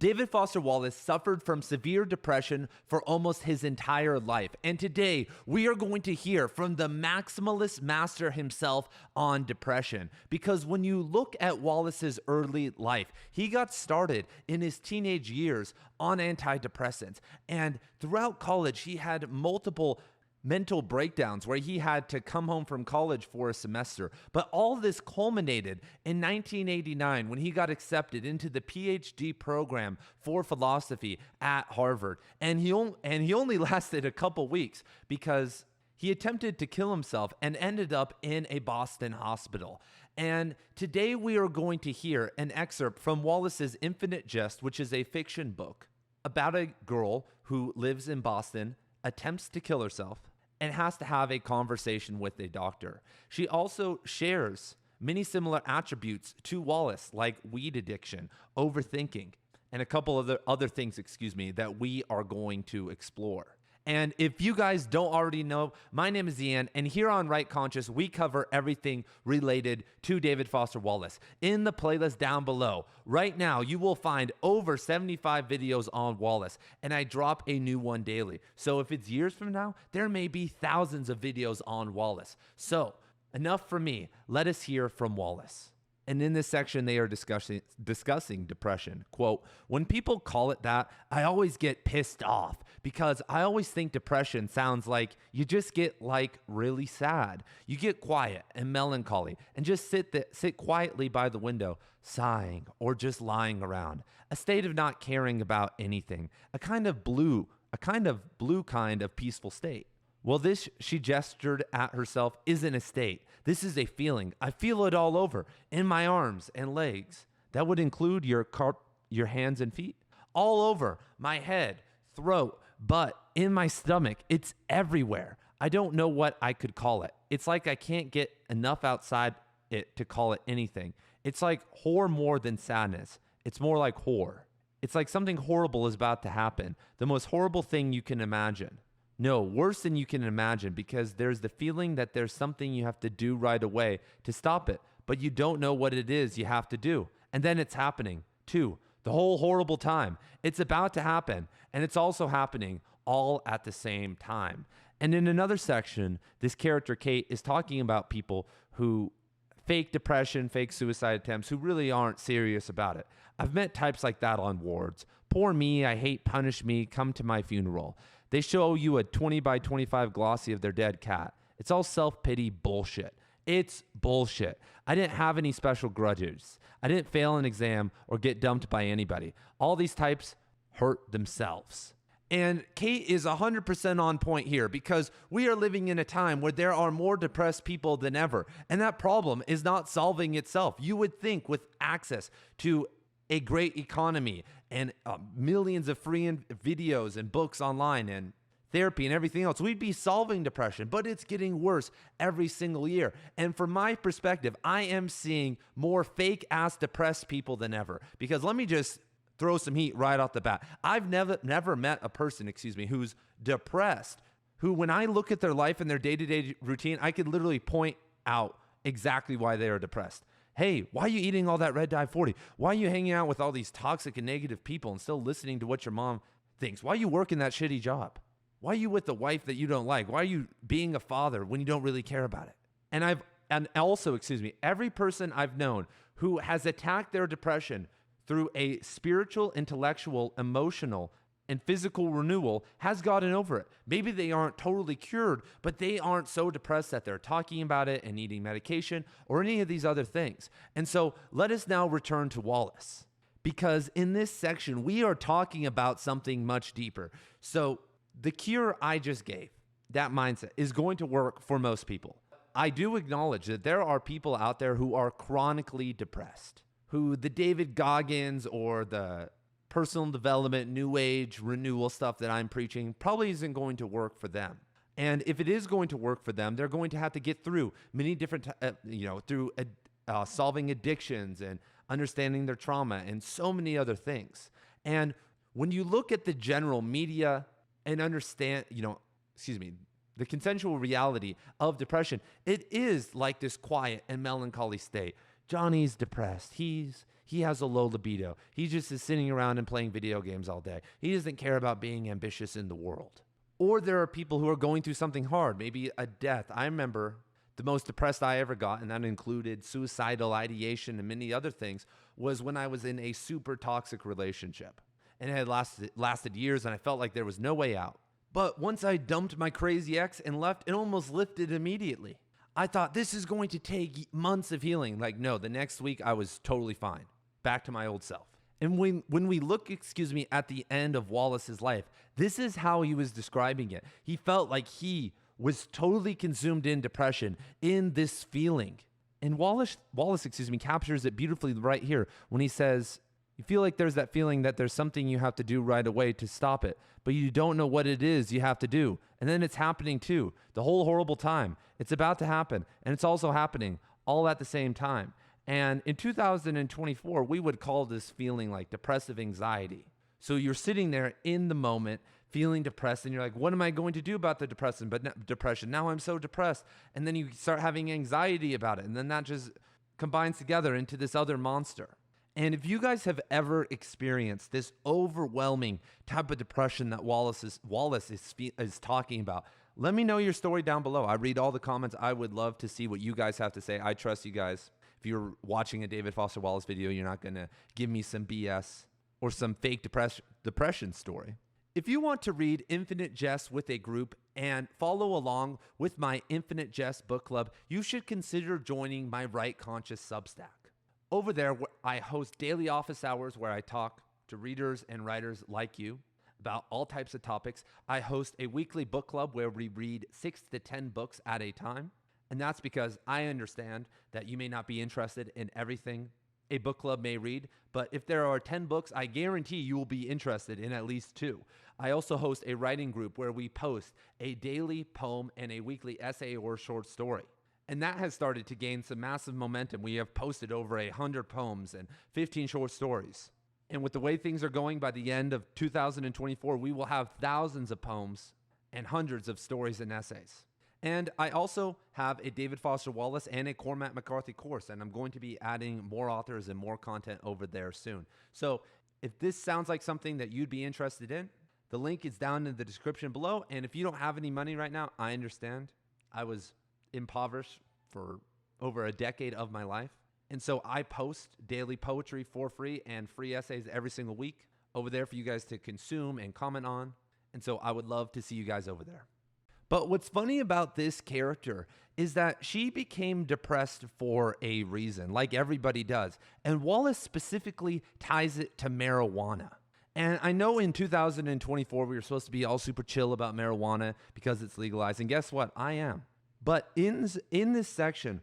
David Foster Wallace suffered from severe depression for almost his entire life. And today we are going to hear from the maximalist master himself on depression. Because when you look at Wallace's early life, he got started in his teenage years on antidepressants. And throughout college, he had multiple mental breakdowns where he had to come home from college for a semester. But all this culminated in 1989 when he got accepted into the PhD program for philosophy at Harvard. And he only lasted a couple weeks because he attempted to kill himself and ended up in a Boston hospital. And today we are going to hear an excerpt from Wallace's Infinite Jest, which is a fiction book about a girl who lives in Boston, attempts to kill herself, and has to have a conversation with a doctor. She also shares many similar attributes to Wallace, like weed addiction, overthinking, and a couple of other things, that we are going to explore. And if you guys don't already know, my name is Ian, and here on Right Conscious, we cover everything related to David Foster Wallace. In the playlist down below, right now, you will find over 75 videos on Wallace, and I drop a new one daily. So if it's years from now, there may be thousands of videos on Wallace. So enough from me. Let us hear from Wallace. And in this section, they are discussing depression. Quote, "When people call it that, I always get pissed off because I always think depression sounds like you just get really sad. You get quiet and melancholy and just sit quietly by the window, sighing or just lying around. A state of not caring about anything, a kind of blue kind of peaceful state. Well, this," she gestured at herself, "isn't a state. This is a feeling. I feel it all over, in my arms and legs. That would include your hands and feet. All over, my head, throat, butt, in my stomach. It's everywhere. I don't know what I could call it. It's like I can't get enough outside it to call it anything. It's like horror more than sadness. It's more like horror. It's like something horrible is about to happen. The most horrible thing you can imagine. No, worse than you can imagine, because there's the feeling that there's something you have to do right away to stop it, but you don't know what it is you have to do. And then it's happening, too. The whole horrible time. It's about to happen, and it's also happening all at the same time." And in another section, this character, Kate, is talking about people who fake depression, fake suicide attempts, who really aren't serious about it. "I've met types like that on wards. Poor me, I hate, punish me, come to my funeral. They show you a 20 by 25 glossy of their dead cat. It's all self-pity bullshit. It's bullshit. I didn't have any special grudges. I didn't fail an exam or get dumped by anybody. All these types hurt themselves." And Kate is 100% on point here, because we are living in a time where there are more depressed people than ever. And that problem is not solving itself. You would think with access to a great economy and millions of free videos and books online and therapy and everything else, we'd be solving depression, but it's getting worse every single year. And from my perspective, I am seeing more fake ass depressed people than ever, because let me just throw some heat right off the bat. I've never met a person, who's depressed, who when I look at their life and their day-to-day routine, I could literally point out exactly why they are depressed. Hey, why are you eating all that Red Dye 40? Why are you hanging out with all these toxic and negative people and still listening to what your mom thinks? Why are you working that shitty job? Why are you with the wife that you don't like? Why are you being a father when you don't really care about it? And also, every person I've known who has attacked their depression through a spiritual, intellectual, emotional, and physical renewal has gotten over it. Maybe they aren't totally cured, but they aren't so depressed that they're talking about it and needing medication or any of these other things. And so let us now return to Wallace, because in this section, we are talking about something much deeper. So the cure I just gave, that mindset, is going to work for most people. I do acknowledge that there are people out there who are chronically depressed, who the David Goggins or the personal development, new age, renewal stuff that I'm preaching probably isn't going to work for them. And if it is going to work for them, they're going to have to get through many different, through solving addictions and understanding their trauma and so many other things. And when you look at the general media and understand, the consensual reality of depression, it is like this quiet and melancholy state. Johnny's depressed. He's he has a low libido. He just is sitting around and playing video games all day. He doesn't care about being ambitious in the world. Or there are people who are going through something hard, maybe a death. I remember the most depressed I ever got, and that included suicidal ideation and many other things, was when I was in a super toxic relationship. And it had lasted years, and I felt like there was no way out. But once I dumped my crazy ex and left, it almost lifted immediately. I thought this is going to take months of healing. Like, no, the next week I was totally fine. Back to my old self. And when we look, at the end of Wallace's life, this is how he was describing it. He felt like he was totally consumed in depression, in this feeling. And Wallace, captures it beautifully right here when he says, you feel like there's that feeling that there's something you have to do right away to stop it, but you don't know what it is you have to do. And then it's happening too, the whole horrible time. It's about to happen, and it's also happening all at the same time. And in 2024, we would call this feeling like depressive anxiety. So you're sitting there in the moment, feeling depressed, and you're like, what am I going to do about the depression? Now I'm so depressed. And then you start having anxiety about it, and then that just combines together into this other monster. And if you guys have ever experienced this overwhelming type of depression that Wallace is talking about, let me know your story down below. I read all the comments. I would love to see what you guys have to say. I trust you guys. If you're watching a David Foster Wallace video, you're not going to give me some BS or some fake depression story. If you want to read Infinite Jest with a group and follow along with my Infinite Jest book club, you should consider joining my Write Conscious Substack. Over there, I host daily office hours where I talk to readers and writers like you about all types of topics. I host a weekly book club where we read 6 to 10 books at a time. And that's because I understand that you may not be interested in everything a book club may read, but if there are 10 books, I guarantee you will be interested in at least 2. I also host a writing group where we post a daily poem and a weekly essay or short story. And that has started to gain some massive momentum. We have posted over 100 poems and 15 short stories. And with the way things are going, by the end of 2024, we will have thousands of poems and hundreds of stories and essays. And I also have a David Foster Wallace and a Cormac McCarthy course, and I'm going to be adding more authors and more content over there soon. So if this sounds like something that you'd be interested in, the link is down in the description below. And if you don't have any money right now, I understand. I was impoverished for over a decade of my life. And so I post daily poetry for free and free essays every single week over there for you guys to consume and comment on. And so I would love to see you guys over there. But what's funny about this character is that she became depressed for a reason, like everybody does. And Wallace specifically ties it to marijuana. And I know in 2024, we were supposed to be all super chill about marijuana because it's legalized. And guess what? I am. But in this section,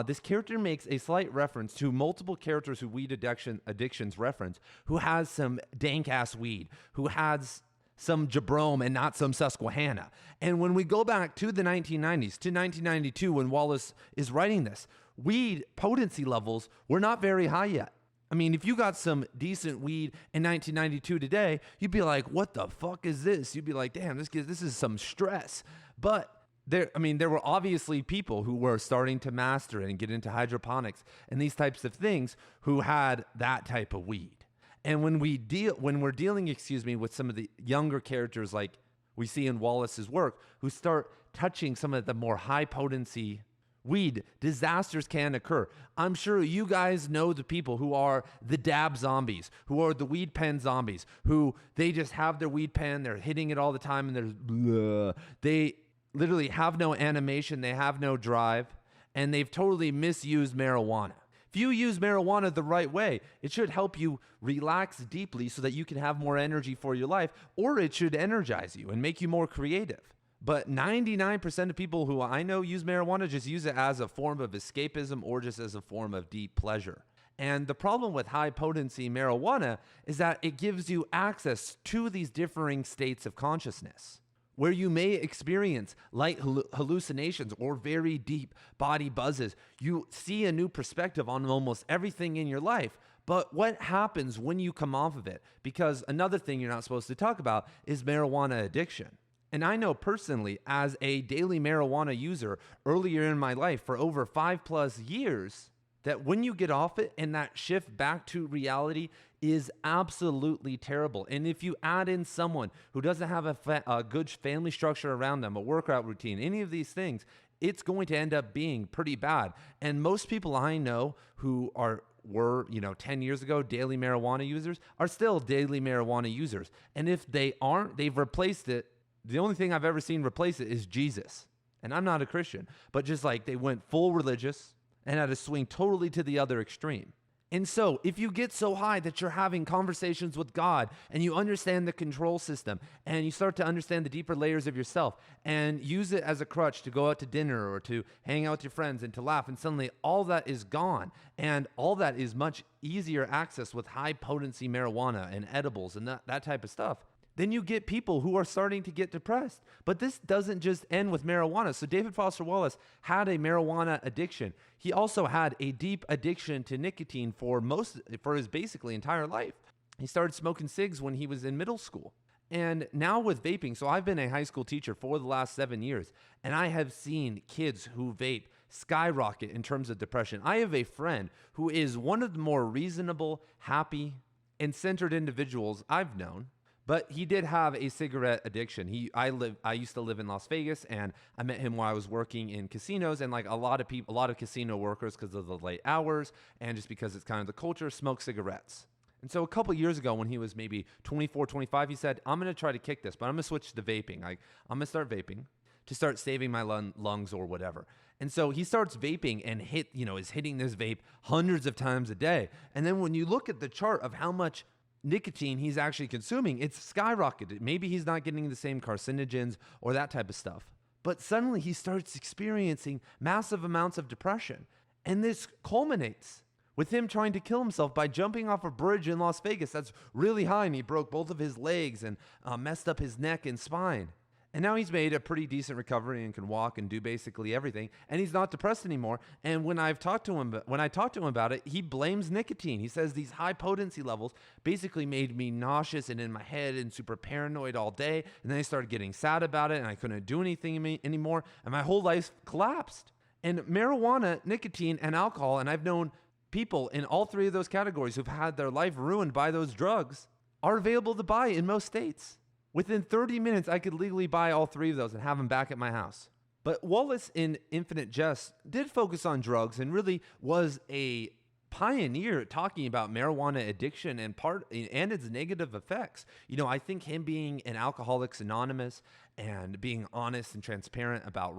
this character makes a slight reference to multiple characters who weed addictions reference, who has some dank-ass weed, who has some Jabrome and not some Susquehanna. And when we go back to the 1990s, to 1992, when Wallace is writing this, weed potency levels were not very high yet. I mean, if you got some decent weed in 1992 today, you'd be like, what the fuck is this? You'd be like, damn, this is some stress. But there were obviously people who were starting to master it and get into hydroponics and these types of things who had that type of weed. And when we're dealing, with some of the younger characters like we see in Wallace's work, who start touching some of the more high potency weed, disasters can occur. I'm sure you guys know the people who are the dab zombies, who are the weed pen zombies, who they just have their weed pen, they're hitting it all the time, and they literally have no animation, they have no drive, and they've totally misused marijuana. If you use marijuana the right way, it should help you relax deeply so that you can have more energy for your life, or it should energize you and make you more creative. But 99% of people who I know use marijuana just use it as a form of escapism or just as a form of deep pleasure. And the problem with high potency marijuana is that it gives you access to these differing states of consciousness, where you may experience light hallucinations or very deep body buzzes. You see a new perspective on almost everything in your life. But what happens when you come off of it? Because another thing you're not supposed to talk about is marijuana addiction. And I know personally, as a daily marijuana user earlier in my life for over 5+ years, that when you get off it and that shift back to reality is absolutely terrible. And if you add in someone who doesn't have a good family structure around them, a workout routine, any of these things, it's going to end up being pretty bad. And most people I know who were 10 years ago daily marijuana users are still daily marijuana users. And if they aren't, they've replaced it. The only thing I've ever seen replace it is Jesus. And I'm not a Christian, but just like they went full religious and had to swing totally to the other extreme. And so if you get so high that you're having conversations with God and you understand the control system and you start to understand the deeper layers of yourself and use it as a crutch to go out to dinner or to hang out with your friends and to laugh, and suddenly all that is gone, and all that is much easier access with high potency marijuana and edibles and that type of stuff, then you get people who are starting to get depressed. But this doesn't just end with marijuana. So David Foster Wallace had a marijuana addiction. He also had a deep addiction to nicotine for his basically entire life. He started smoking cigs when he was in middle school. And now with vaping, so I've been a high school teacher for the last 7 years, and I have seen kids who vape skyrocket in terms of depression. I have a friend who is one of the more reasonable, happy, and centered individuals I've known. But he did have a cigarette addiction. I used to live in Las Vegas, and I met him while I was working in casinos, and like a lot of casino workers, because of the late hours and just because it's kind of the culture, smoke cigarettes. And so a couple years ago, when he was maybe 24, 25, he said, I'm going to try to kick this, but I'm going to switch to vaping. I'm going to start vaping to start saving my lungs or whatever. And so he starts vaping and is hitting this vape hundreds of times a day. And then when you look at the chart of how much nicotine he's actually consuming, it's skyrocketed. Maybe he's not getting the same carcinogens or that type of stuff. But suddenly he starts experiencing massive amounts of depression. And this culminates with him trying to kill himself by jumping off a bridge in Las Vegas that's really high, and he broke both of his legs and messed up his neck and spine. And now he's made a pretty decent recovery and can walk and do basically everything. And he's not depressed anymore. And when I talked to him about it, he blames nicotine. He says these high potency levels basically made me nauseous and in my head and super paranoid all day. And then I started getting sad about it, and I couldn't do anything anymore. And my whole life collapsed. And marijuana, nicotine, and alcohol, and I've known people in all three of those categories who've had their life ruined by those drugs, are available to buy in most states. Within 30 minutes, I could legally buy all three of those and have them back at my house. But Wallace in Infinite Jest did focus on drugs and really was a pioneer talking about marijuana addiction and its negative effects. I think him being an Alcoholics Anonymous and being honest and transparent about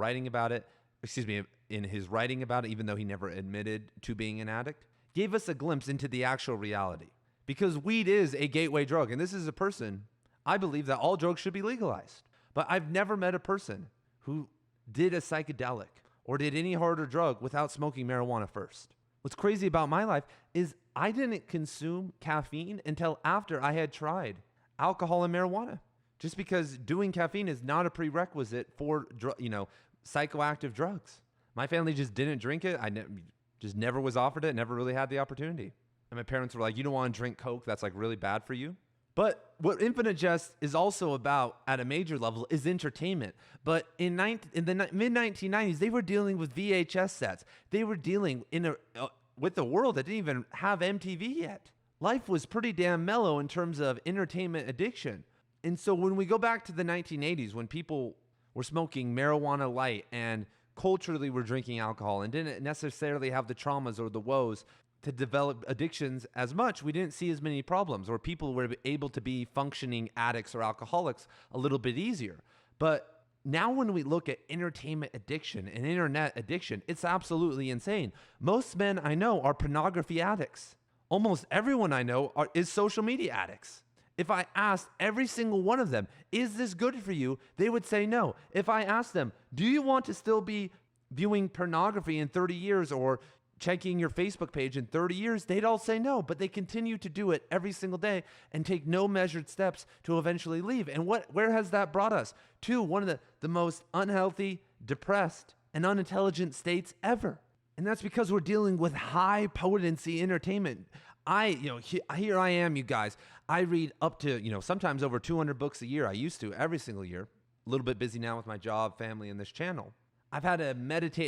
in his writing about it, even though he never admitted to being an addict, gave us a glimpse into the actual reality. Because weed is a gateway drug, and this is a person, I believe that all drugs should be legalized. But I've never met a person who did a psychedelic or did any harder drug without smoking marijuana first. What's crazy about my life is I didn't consume caffeine until after I had tried alcohol and marijuana. Just because doing caffeine is not a prerequisite for psychoactive drugs. My family just didn't drink it. Just never was offered it, never really had the opportunity. And my parents were like, you don't want to drink Coke? That's like really bad for you. But what Infinite Jest is also about at a major level is entertainment. But in the mid-1990s, they were dealing with VHS sets. They were dealing with a world that didn't even have MTV yet. Life was pretty damn mellow in terms of entertainment addiction. And so when we go back to the 1980s, when people were smoking marijuana light and culturally were drinking alcohol and didn't necessarily have the traumas or the woes to develop addictions as much, we didn't see as many problems, or people were able to be functioning addicts or alcoholics a little bit easier. But now when we look at entertainment addiction and internet addiction, it's absolutely insane. Most men I know are pornography addicts. Almost everyone I know is social media addicts. If I asked every single one of them, is this good for you? They would say no. If I asked them, do you want to still be viewing pornography in 30 years or checking your Facebook page in 30 years, they'd all say no, but they continue to do it every single day and take no measured steps to eventually leave. And where has that brought us? To one of the most unhealthy, depressed, and unintelligent states ever. And that's because we're dealing with high potency entertainment. Here I am, you guys. I read up to, sometimes over 200 books a year. I used to every single year. A little bit busy now with my job, family, and this channel. I've had a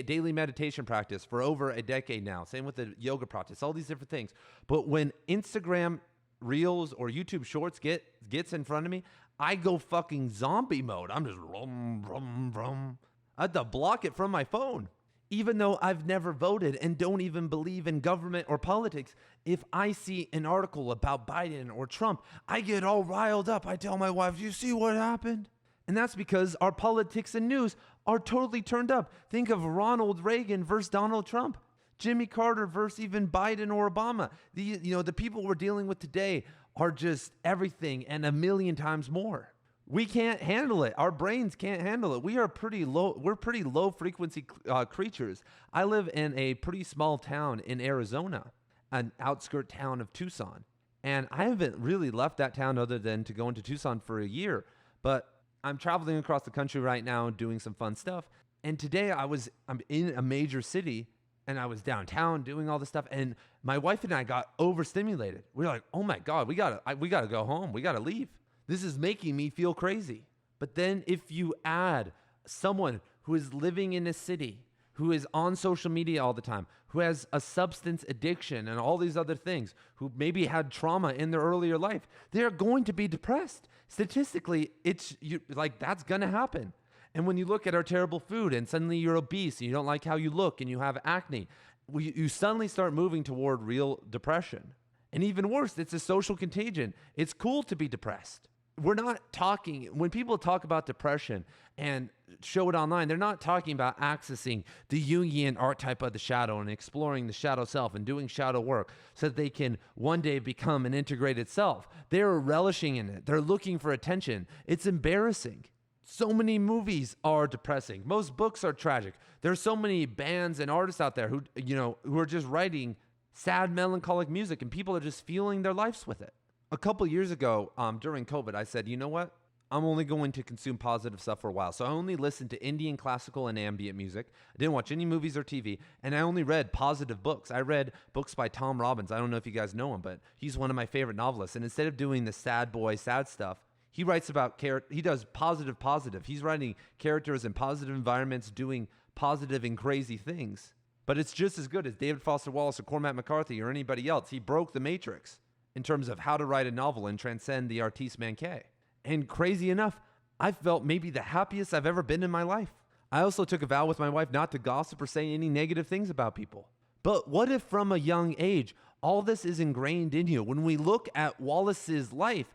daily meditation practice for over a decade now. Same with the yoga practice, all these different things. But when Instagram Reels or YouTube Shorts gets in front of me, I go fucking zombie mode. I'm just rum, rum, rum. I have to block it from my phone. Even though I've never voted and don't even believe in government or politics, if I see an article about Biden or Trump, I get all riled up. I tell my wife, "Do you see what happened?" And that's because our politics and news are totally turned up. Think of Ronald Reagan versus Donald Trump, Jimmy Carter versus even Biden or Obama. The people we're dealing with today are just everything and a million times more. We can't handle it. Our brains can't handle it. We're pretty low frequency creatures. I live in a pretty small town in Arizona, an outskirt town of Tucson. And I haven't really left that town other than to go into Tucson for a year. But I'm traveling across the country right now doing some fun stuff. And today I'm in a major city and I was downtown doing all this stuff. And my wife and I got overstimulated. We were like, oh my God, we gotta go home. We gotta leave. This is making me feel crazy. But then if you add someone who is living in a city, who is on social media all the time, who has a substance addiction and all these other things, who maybe had trauma in their earlier life, they're going to be depressed. Statistically, that's going to happen. And when you look at our terrible food and suddenly you're obese and you don't like how you look and you have acne, you suddenly start moving toward real depression. And even worse, it's a social contagion. It's cool to be depressed. We're not talking, when people talk about depression and show it online, they're not talking about accessing the Jungian archetype of the shadow and exploring the shadow self and doing shadow work so that they can one day become an integrated self. They're relishing in it. They're looking for attention. It's embarrassing. So many movies are depressing. Most books are tragic. There's so many bands and artists out there who are just writing sad, melancholic music and people are just feeling their lives with it. A couple years ago, during COVID, I said, you know what? I'm only going to consume positive stuff for a while. So I only listened to Indian classical and ambient music. I didn't watch any movies or TV. And I only read positive books. I read books by Tom Robbins. I don't know if you guys know him, but he's one of my favorite novelists. And instead of doing the sad boy, sad stuff, he writes about he does positive. He's writing characters in positive environments, doing positive and crazy things. But it's just as good as David Foster Wallace or Cormac McCarthy or anybody else. He broke the matrix in terms of how to write a novel and transcend the artiste manqué. And crazy enough, I felt maybe the happiest I've ever been in my life. I also took a vow with my wife not to gossip or say any negative things about people. But what if from a young age, all this is ingrained in you? When we look at Wallace's life,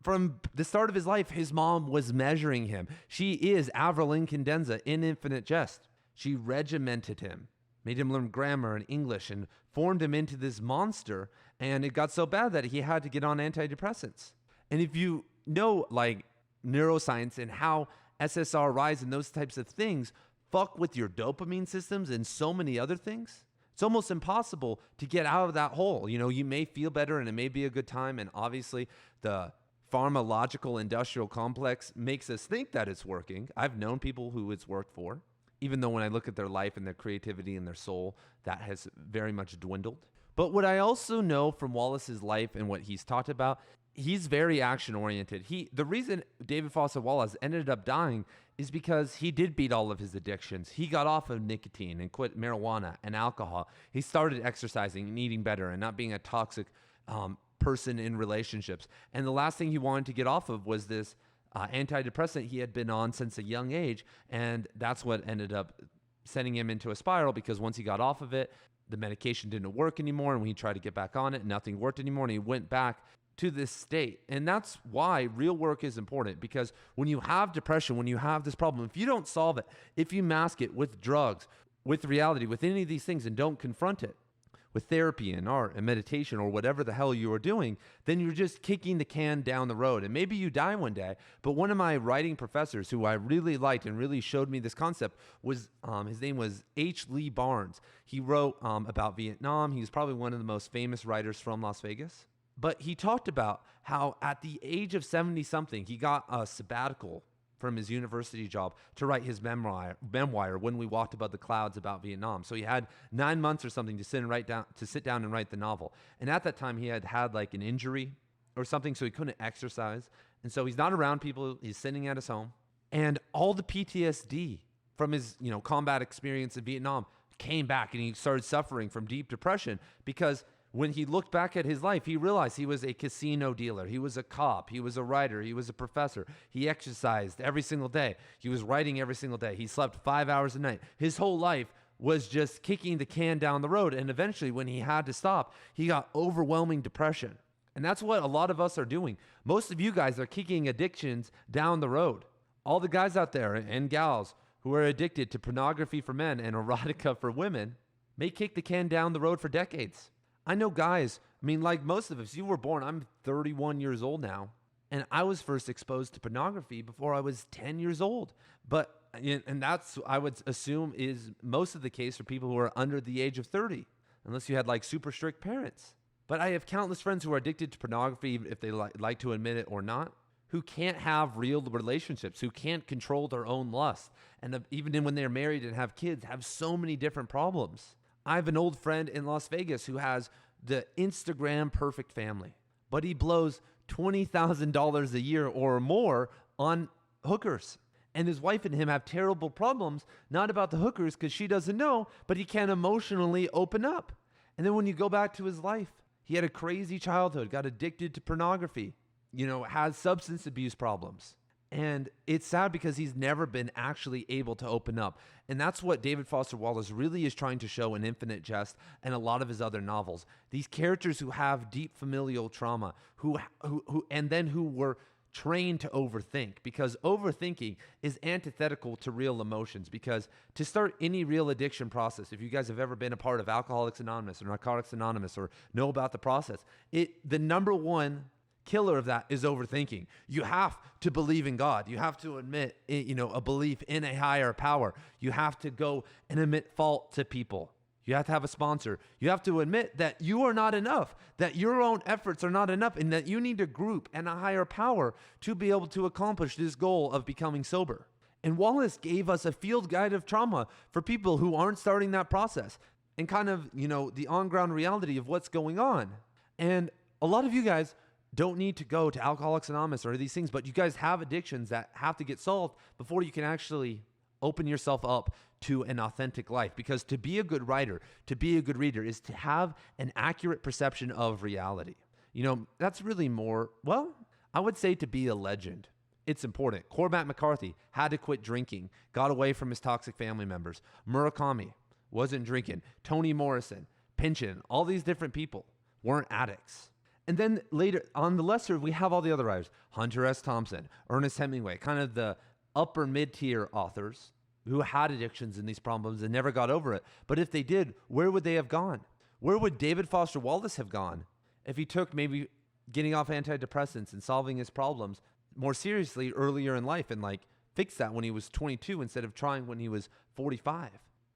from the start of his life, his mom was measuring him. She is Avril Incandenza in Infinite Jest. She regimented him, made him learn grammar and English, and formed him into this monster. And it got so bad that he had to get on antidepressants. And if you know like neuroscience and how SSRIs and those types of things fuck with your dopamine systems and so many other things, it's almost impossible to get out of that hole. You may feel better and it may be a good time. And obviously the pharmacological industrial complex makes us think that it's working. I've known people who it's worked for, even though when I look at their life and their creativity and their soul, that has very much dwindled. But what I also know from Wallace's life and what he's talked about, he's very action-oriented. The reason David Foster Wallace ended up dying is because he did beat all of his addictions. He got off of nicotine and quit marijuana and alcohol. He started exercising and eating better and not being a toxic person in relationships. And the last thing he wanted to get off of was this antidepressant he had been on since a young age. And that's what ended up sending him into a spiral, because once he got off of it, the medication didn't work anymore. And when he tried to get back on it, nothing worked anymore. And he went back to this state. And that's why real work is important, because when you have depression, when you have this problem, if you don't solve it, if you mask it with drugs, with reality, with any of these things, and don't confront it with therapy and art and meditation or whatever the hell you are doing, then you're just kicking the can down the road. And maybe you die one day. But one of my writing professors who I really liked and really showed me this concept was, his name was H. Lee Barnes. He wrote about Vietnam. He was probably one of the most famous writers from Las Vegas. But he talked about how at the age of 70-something, he got a sabbatical from his university job to write his memoir, When We Walked Above the Clouds, about Vietnam. So he had 9 months or something to sit down and write the novel. And at that time, he had like an injury or something, so he couldn't exercise. And so he's not around people. He's sitting at his home. And all the PTSD from his, combat experience in Vietnam, came back and he started suffering from deep depression because when he looked back at his life, he realized he was a casino dealer. He was a cop. He was a writer. He was a professor. He exercised every single day. He was writing every single day. He slept 5 hours a night. His whole life was just kicking the can down the road. And eventually, when he had to stop, he got overwhelming depression. And that's what a lot of us are doing. Most of you guys are kicking addictions down the road. All the guys out there and gals who are addicted to pornography for men and erotica for women may kick the can down the road for decades. I know guys, like most of us, you were born, I'm 31 years old now, and I was first exposed to pornography before I was 10 years old. And that's, I would assume, is most of the case for people who are under the age of 30, unless you had like super strict parents. But I have countless friends who are addicted to pornography, if they like to admit it or not, who can't have real relationships, who can't control their own lust, and even when they're married and have kids, have so many different problems. I have an old friend in Las Vegas who has the Instagram perfect family, but he blows $20,000 a year or more on hookers. And his wife and him have terrible problems, not about the hookers because she doesn't know, but he can't emotionally open up. And then when you go back to his life, he had a crazy childhood, got addicted to pornography, has substance abuse problems. And it's sad because he's never been actually able to open up. And that's what David Foster Wallace really is trying to show in Infinite Jest and a lot of his other novels. These characters who have deep familial trauma, who were trained to overthink, because overthinking is antithetical to real emotions. Because to start any real addiction process, if you guys have ever been a part of Alcoholics Anonymous or Narcotics Anonymous or know about the process, the number one killer of that is overthinking. You have to believe in God. You have to admit, a belief in a higher power. You have to go and admit fault to people. You have to have a sponsor. You have to admit that you are not enough, that your own efforts are not enough, and that you need a group and a higher power to be able to accomplish this goal of becoming sober. And Wallace gave us a field guide of trauma for people who aren't starting that process and kind of, the on-ground reality of what's going on. And a lot of you guys don't need to go to Alcoholics Anonymous or these things, but you guys have addictions that have to get solved before you can actually open yourself up to an authentic life. Because to be a good writer, to be a good reader, is to have an accurate perception of reality. That's really more, I would say to be a legend. It's important. Cormac McCarthy had to quit drinking, got away from his toxic family members. Murakami wasn't drinking. Toni Morrison, Pynchon, all these different people weren't addicts. And then later on the lesser, we have all the other writers, Hunter S. Thompson, Ernest Hemingway, kind of the upper mid-tier authors who had addictions and these problems and never got over it. But if they did, where would they have gone? Where would David Foster Wallace have gone if he took maybe getting off antidepressants and solving his problems more seriously earlier in life and fix that when he was 22 instead of trying when he was 45?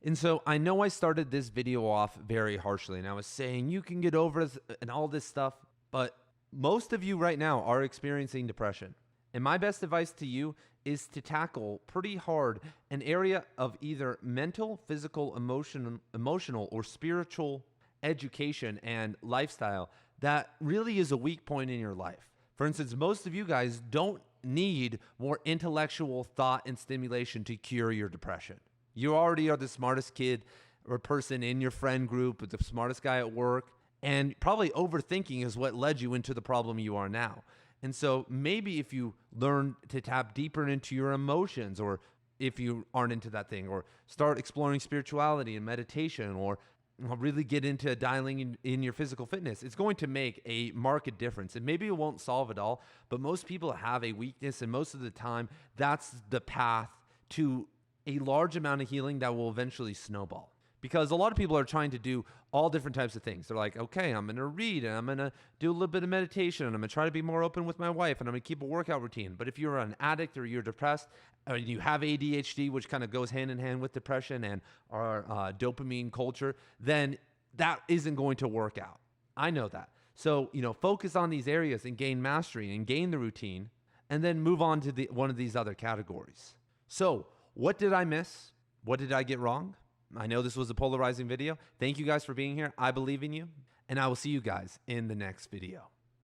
And so I know I started this video off very harshly and I was saying you can get over it and all this stuff, but most of you right now are experiencing depression. And my best advice to you is to tackle pretty hard an area of either mental, physical, emotional, or spiritual education and lifestyle that really is a weak point in your life. For instance, most of you guys don't need more intellectual thought and stimulation to cure your depression. You already are the smartest kid or person in your friend group, or the smartest guy at work, and probably overthinking is what led you into the problem you are now. And so maybe if you learn to tap deeper into your emotions, or if you aren't into that thing, or start exploring spirituality and meditation, or really get into dialing in your physical fitness, it's going to make a marked difference. And maybe it won't solve it all, but most people have a weakness, and most of the time that's the path to a large amount of healing that will eventually snowball. Because a lot of people are trying to do all different types of things. They're like, okay, I'm going to read, and I'm going to do a little bit of meditation, and I'm going to try to be more open with my wife, and I'm going to keep a workout routine. But if you're an addict or you're depressed, or you have ADHD, which kind of goes hand in hand with depression and our dopamine culture, then that isn't going to work out. I know that. So, focus on these areas and gain mastery and gain the routine, and then move on to one of these other categories. So, what did I miss? What did I get wrong? I know this was a polarizing video. Thank you guys for being here. I believe in you, and I will see you guys in the next video.